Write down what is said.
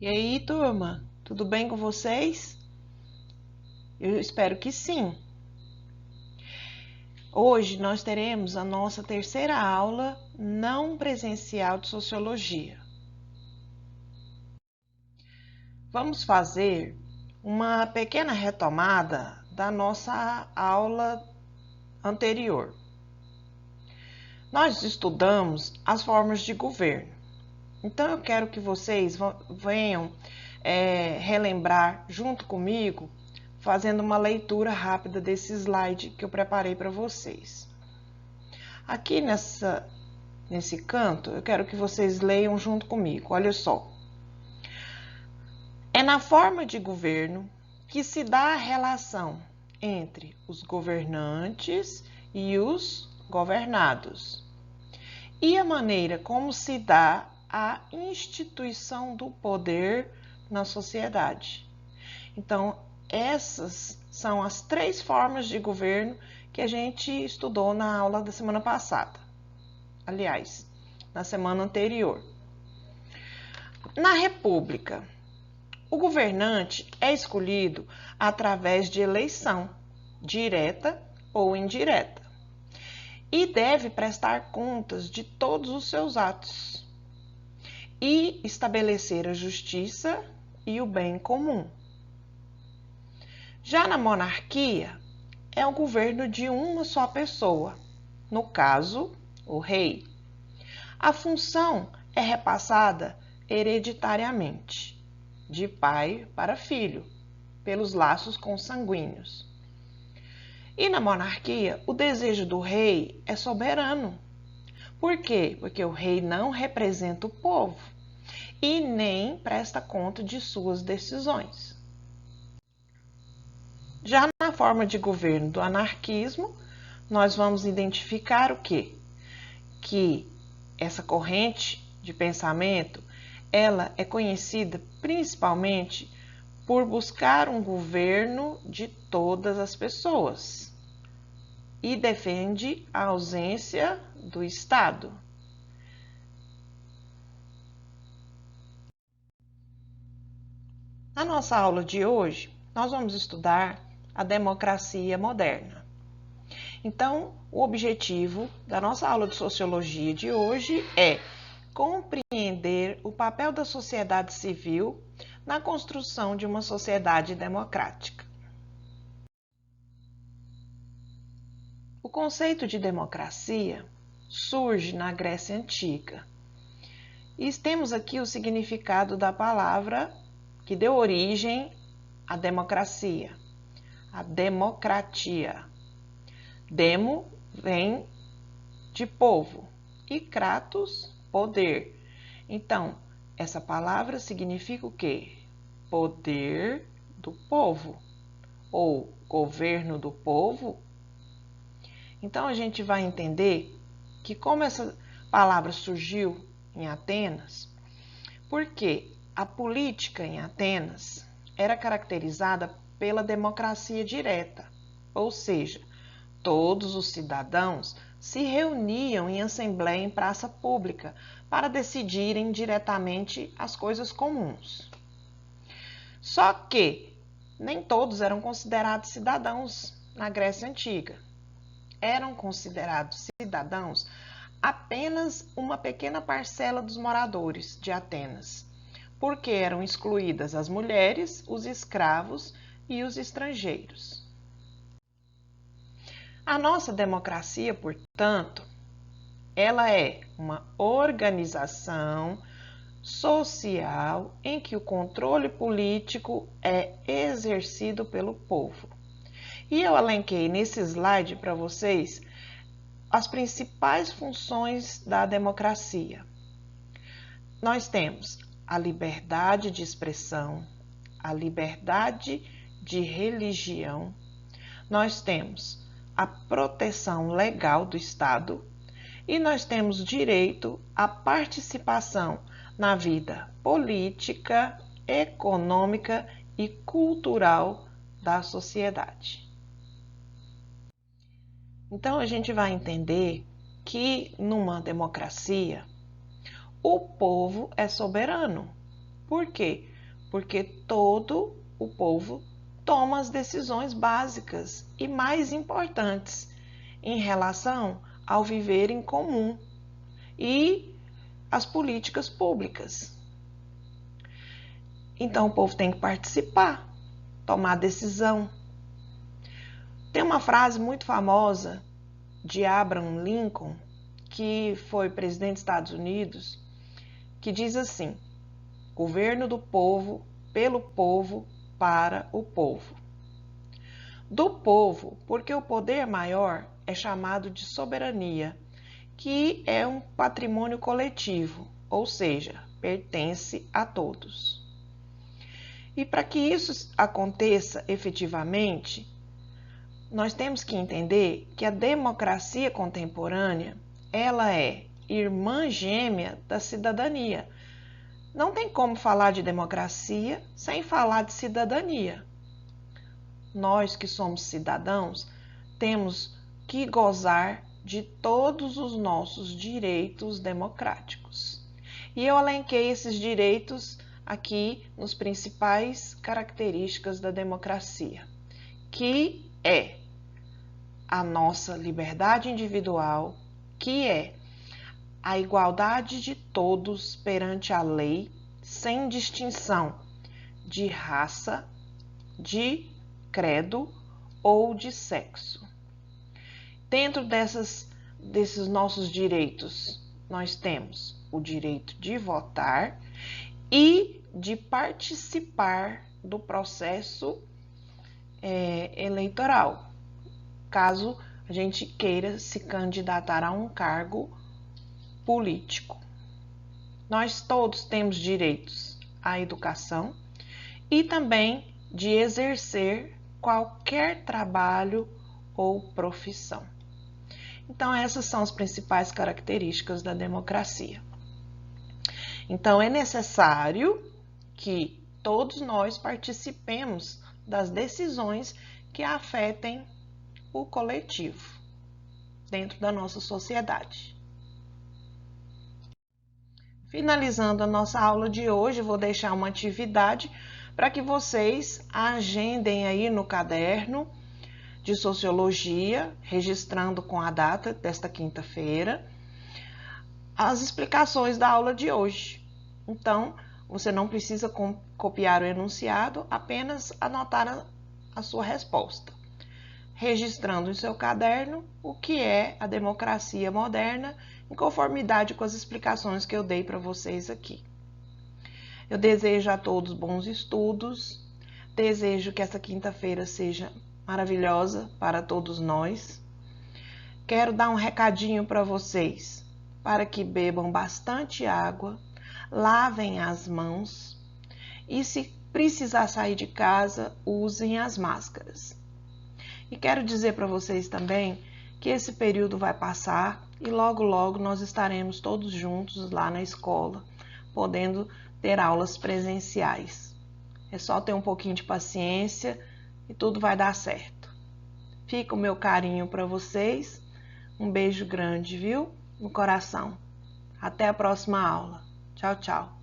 E aí, turma, tudo bem com vocês? Eu espero que sim. Hoje nós teremos a nossa terceira aula não presencial de Sociologia. Vamos fazer uma pequena retomada da nossa aula anterior. Nós estudamos as formas de governo. Então, eu quero que vocês venham relembrar junto comigo, fazendo uma leitura rápida desse slide que eu preparei para vocês. Aqui nesse canto, eu quero que vocês leiam junto comigo. Olha só. É na forma de governo que se dá a relação entre os governantes e os governados, e a maneira como se dá a instituição do poder na sociedade. Então, essas são as três formas de governo que a gente estudou na aula da semana passada. Aliás, na semana anterior. Na República, o governante é escolhido através de eleição, direta ou indireta, e deve prestar contas de todos os seus atos e estabelecer a justiça e o bem comum. Já na monarquia, é o governo de uma só pessoa, no caso, o rei. A função é repassada hereditariamente, de pai para filho, pelos laços consanguíneos. E na monarquia, o desejo do rei é soberano. Por quê? Porque o rei não representa o povo e nem presta conta de suas decisões. Já na forma de governo do anarquismo, nós vamos identificar o quê? Que essa corrente de pensamento, ela é conhecida principalmente por buscar um governo de todas as pessoas e defende a ausência do Estado. Na nossa aula de hoje, nós vamos estudar a democracia moderna. Então, o objetivo da nossa aula de sociologia de hoje é compreender o papel da sociedade civil na construção de uma sociedade democrática. O conceito de democracia surge na Grécia Antiga. E temos aqui o significado da palavra que deu origem à democracia, a democratia. Demo vem de povo e kratos, poder. Então, essa palavra significa o quê? Poder do povo ou governo do povo. Então, a gente vai entender que como essa palavra surgiu em Atenas, porque a política em Atenas era caracterizada pela democracia direta, ou seja, todos os cidadãos se reuniam em assembleia em praça pública para decidirem diretamente as coisas comuns. Só que nem todos eram considerados cidadãos na Grécia Antiga. Eram considerados cidadãos apenas uma pequena parcela dos moradores de Atenas, porque eram excluídas as mulheres, os escravos e os estrangeiros. A nossa democracia, portanto, ela é uma organização social em que o controle político é exercido pelo povo. E eu elenquei nesse slide para vocês as principais funções da democracia. Nós temos a liberdade de expressão, a liberdade de religião, nós temos a proteção legal do Estado e nós temos direito à participação na vida política, econômica e cultural da sociedade. Então, a gente vai entender que numa democracia, o povo é soberano Por quê? Porque todo o povo toma as decisões básicas e mais importantes em relação ao viver em comum e as políticas públicas. Então o povo tem que participar, tomar decisão. Tem uma frase muito famosa de Abraham Lincoln, que foi presidente dos Estados Unidos, que diz assim: governo do povo, pelo povo, para o povo. Do povo, porque o poder maior é chamado de soberania, que é um patrimônio coletivo, ou seja, pertence a todos. E para que isso aconteça efetivamente, nós temos que entender que a democracia contemporânea, ela é irmã gêmea da cidadania. Não tem como falar de democracia sem falar de cidadania. Nós que somos cidadãos, temos que gozar de todos os nossos direitos democráticos. E eu elenquei esses direitos aqui nos principais características da democracia, que é a nossa liberdade individual, que é a igualdade de todos perante a lei, sem distinção de raça, de credo ou de sexo. Dentro desses nossos direitos, nós temos o direito de votar e de participar do processo eleitoral, caso a gente queira se candidatar a um cargo político. Nós todos temos direitos à educação e também de exercer qualquer trabalho ou profissão. Então, essas são as principais características da democracia. Então, é necessário que todos nós participemos das decisões que afetem o coletivo dentro da nossa sociedade. Finalizando a nossa aula de hoje, vou deixar uma atividade para que vocês agendem aí no caderno de sociologia, registrando com a data desta quinta-feira, as explicações da aula de hoje. Então, você não precisa copiar o enunciado, apenas anotar a sua resposta, registrando em seu caderno o que é a democracia moderna, em conformidade com as explicações que eu dei para vocês aqui. Eu desejo a todos bons estudos, desejo que essa quinta-feira seja maravilhosa para todos nós. Quero dar um recadinho para vocês, para que bebam bastante água, lavem as mãos e, se precisar sair de casa, usem as máscaras. E quero dizer para vocês também que esse período vai passar e logo, logo nós estaremos todos juntos lá na escola, podendo ter aulas presenciais. É só ter um pouquinho de paciência e tudo vai dar certo. Fica o meu carinho para vocês. Um beijo grande, viu? No coração. Até a próxima aula. Tchau, tchau.